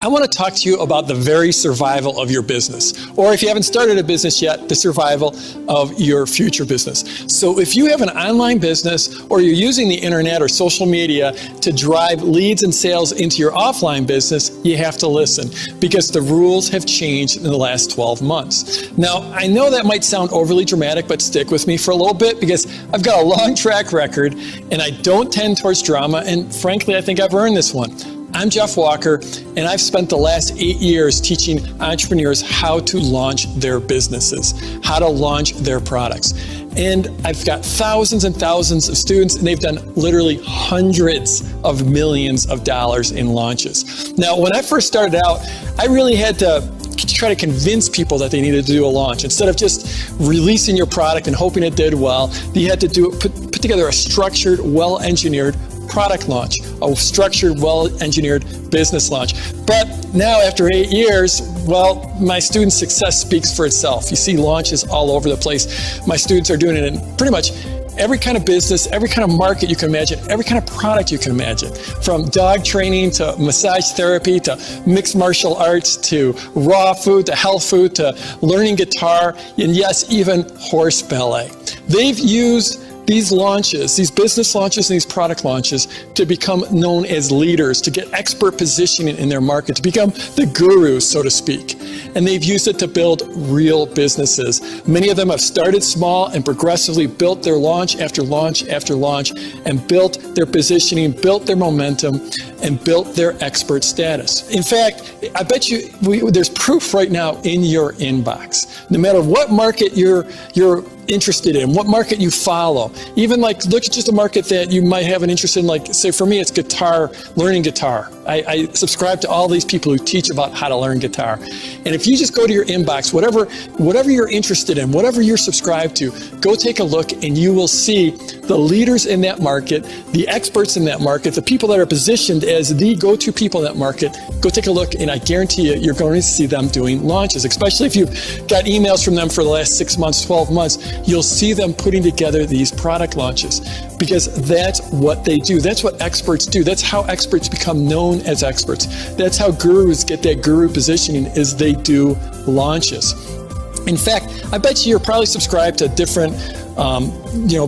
I want to talk to you about the very survival of your business. Or if you haven't started a business yet, the survival of your future business. So if you have an online business or you're using the internet or social media to drive leads and sales into your offline business, you have to listen because the rules have changed in the last 12 months. Now, I know that might sound overly dramatic, but stick with me for a little bit because I've got a long track record and I don't tend towards drama, and frankly, I think I've earned this one. I'm Jeff Walker, and I've spent the last 8 years teaching entrepreneurs how to launch their businesses, how to launch their products. And I've got thousands and thousands of students, and they've done literally hundreds of millions of dollars in launches. Now, when I first started out, I really had to try to convince people that they needed to do a launch. Instead of just releasing your product and hoping it did well, you had to put together a structured, well-engineered product launch, a structured, well-engineered business launch. But now, after 8 years, well, my student success speaks for itself. You see launches all over the place. My students are doing it in pretty much every kind of business, every kind of market you can imagine, every kind of product you can imagine, from dog training to massage therapy to mixed martial arts to raw food to health food to learning guitar, and yes, even horse ballet. They've used these launches, these business launches and these product launches to become known as leaders, to get expert positioning in their market, to become the gurus, so to speak. And they've used it to build real businesses. Many of them have started small and progressively built their launch after launch after launch and built their positioning, built their momentum, and built their expert status. In fact, I bet you there's proof right now in your inbox. No matter what market you're interested in, what market you follow, even like look at just a market that you might have an interest in, like say for me it's guitar, learning guitar. I subscribe to all these people who teach about how to learn guitar. And if you just go to your inbox, whatever you're interested in, whatever you're subscribed to, go take a look and you will see the leaders in that market, the experts in that market, the people that are positioned as the go-to people in that market. Go take a look and I guarantee you, you're going to see them doing launches, especially if you've got emails from them for the last 6 months, 12 months. You'll see them putting together these product launches because that's what they do. That's what experts do. That's how experts become known as experts. That's how gurus get that guru positioning, is they do launches. In fact, I bet you're probably subscribed to different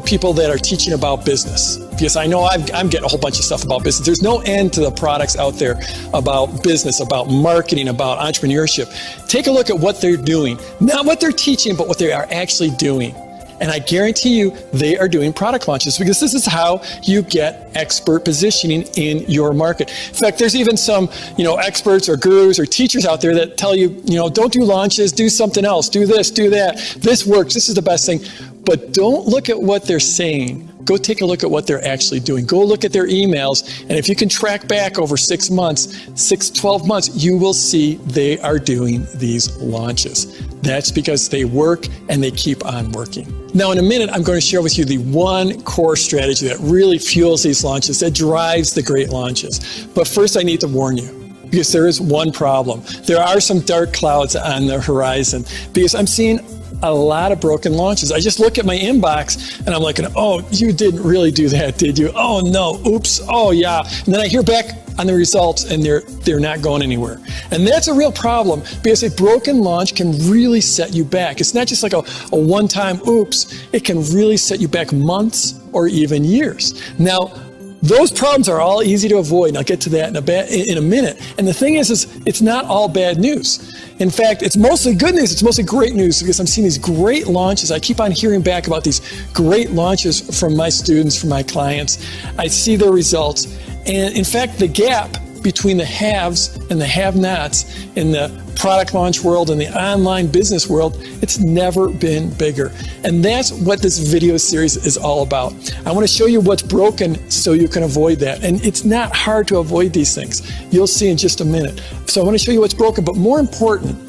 people that are teaching about business. Because I know I'm getting a whole bunch of stuff about business. There's no end to the products out there about business, about marketing, about entrepreneurship. Take a look at what they're doing. Not what they're teaching, but what they are actually doing. And I guarantee you they are doing product launches because this is how you get expert positioning in your market. In fact, there's even some, experts or gurus or teachers out there that tell you, don't do launches, do something else, do this, do that. This works, this is the best thing. But don't look at what they're saying. Go take a look at what they're actually doing. Go look at their emails. And if you can track back over 6 months, 12 months, you will see they are doing these launches. That's because they work and they keep on working. Now, in a minute, I'm going to share with you the one core strategy that really fuels these launches, that drives the great launches. But first, I need to warn you, because there is one problem. There are some dark clouds on the horizon, because I'm seeing a lot of broken launches. I just look at my inbox and I'm like, oh, you didn't really do that, did you? Oh no, oops, oh yeah. And then I hear back on the results and they're not going anywhere. And that's a real problem because a broken launch can really set you back. It's not just like a one-time oops, it can really set you back months or even years. Now, those problems are all easy to avoid, and I'll get to that in a minute. And the thing is it's not all bad news. In fact, it's mostly good news. It's mostly great news because I'm seeing these great launches. I keep on hearing back about these great launches from my students, from my clients. I see their results. And in fact, the gap between the haves and the have-nots in the product launch world and the online business world, it's never been bigger. And that's what this video series is all about. I want to show you what's broken so you can avoid that. And it's not hard to avoid these things. You'll see in just a minute. So I want to show you what's broken, but more important,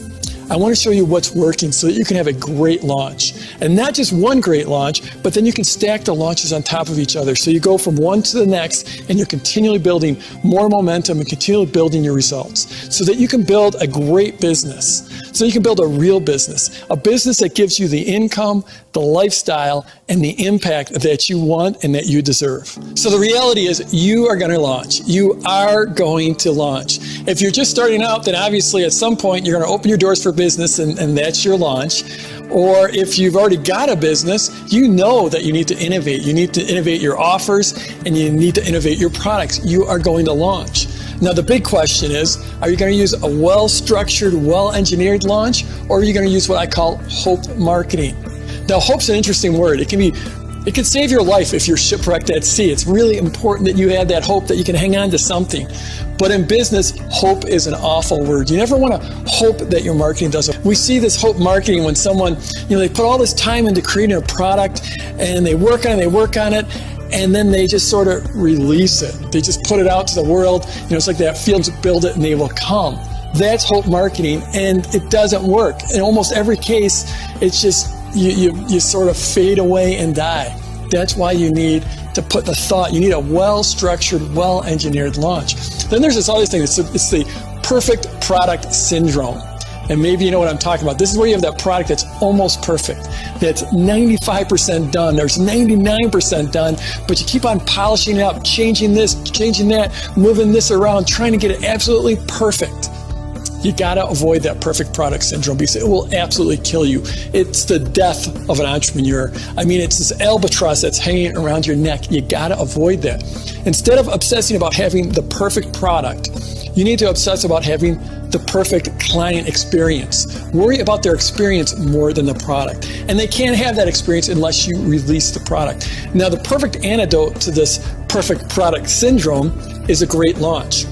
I want to show you what's working so that you can have a great launch. And not just one great launch, but then you can stack the launches on top of each other. So you go from one to the next and you're continually building more momentum and continually building your results so that you can build a great business. so you can build a real business, a business that gives you the income, the lifestyle, and the impact that you want and that you deserve. So the reality is you are going to launch. You are going to launch. If you're just starting out, then obviously at some point you're going to open your doors for business and that's your launch. Or if you've already got a business, you know that you need to innovate. You need to innovate your offers and you need to innovate your products. You are going to launch. Now the big question is, are you going to use a well-structured, well-engineered launch, or are you going to use what I call hope marketing? Now hope's an interesting word. It can save your life if you're shipwrecked at sea. It's really important that you have that hope that you can hang on to something. But in business, hope is an awful word. You never want to hope that your marketing does it. We see this hope marketing when someone, they put all this time into creating a product and they work on it, and then they just sort of release it. They just put it out to the world. It's like that field, build it and they will come. That's hope marketing, and it doesn't work. In almost every case, it's just you sort of fade away and die. That's why you need to put the thought. You need a well-structured, well-engineered launch. Then there's this other thing. It's the perfect product syndrome. And maybe you know what I'm talking about. This is where you have that product that's almost perfect, that's 95% done, there's 99% done, but you keep on polishing it up, changing this, changing that, moving this around, trying to get it absolutely perfect. You gotta avoid that perfect product syndrome because it will absolutely kill you. It's the death of an entrepreneur. It's this albatross that's hanging around your neck. You gotta avoid that. Instead of obsessing about having the perfect product, you need to obsess about having the perfect client experience. Worry about their experience more than the product. And they can't have that experience unless you release the product. Now, the perfect antidote to this perfect product syndrome is a great launch.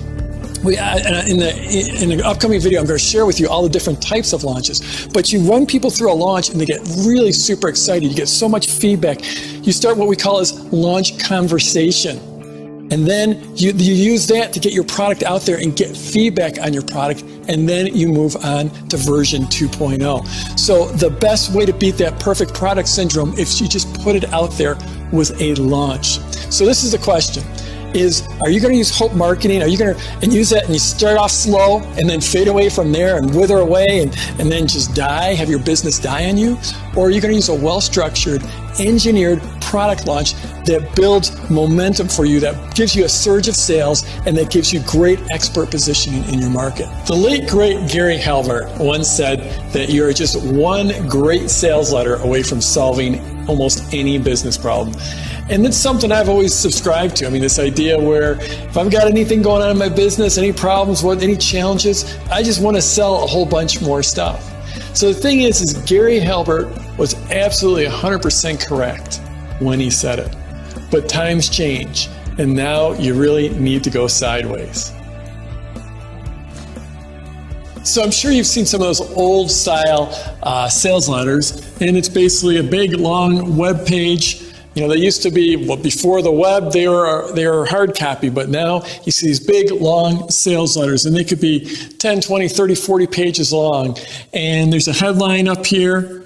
In the upcoming video, I'm going to share with you all the different types of launches. But you run people through a launch and they get really super excited. You get so much feedback. You start what we call as launch conversation. And then you use that to get your product out there and get feedback on your product. And then you move on to version 2.0. So the best way to beat that perfect product syndrome is you just put it out there with a launch. So this is the question. Are you going to use hope marketing? Are you going to use that and you start off slow and then fade away from there and wither away and then just die, have your business die on you? Or are you going to use a well-structured, engineered product launch that builds momentum for you, that gives you a surge of sales, and that gives you great expert positioning in your market? The late, great Gary Halbert once said that you're just one great sales letter away from solving almost any business problem. And it's something I've always subscribed to. This idea where if I've got anything going on in my business, any problems, any challenges, I just want to sell a whole bunch more stuff. So the thing is Gary Halbert was absolutely 100% correct when he said it. But times change, and now you really need to go sideways. So I'm sure you've seen some of those old style sales letters, and it's basically a big long web page. They used to be, before the web, they were hard copy, but now you see these big, long sales letters, and they could be 10, 20, 30, 40 pages long. And there's a headline up here,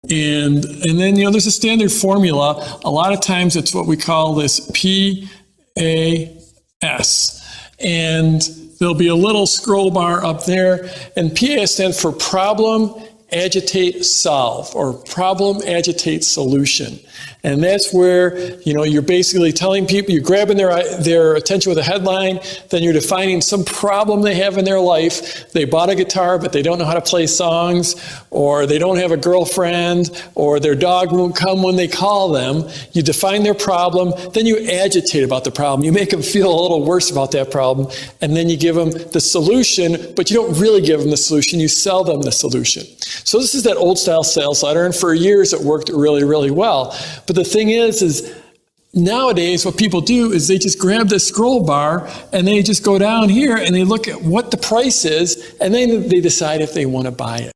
and then, there's a standard formula. A lot of times it's what we call this PAS. And there'll be a little scroll bar up there, and PAS stands for problem, agitate, solve, or problem, agitate, solution. And that's where, you're basically telling people, you're grabbing their attention with a headline, then you're defining some problem they have in their life. They bought a guitar, but they don't know how to play songs, or they don't have a girlfriend, or their dog won't come when they call them. You define their problem, then you agitate about the problem. You make them feel a little worse about that problem, and then you give them the solution, but you don't really give them the solution, you sell them the solution. So this is that old style sales letter, and for years it worked really, really well. But the thing is nowadays what people do is they just grab the scroll bar and they just go down here and they look at what the price is, and then they decide if they want to buy it.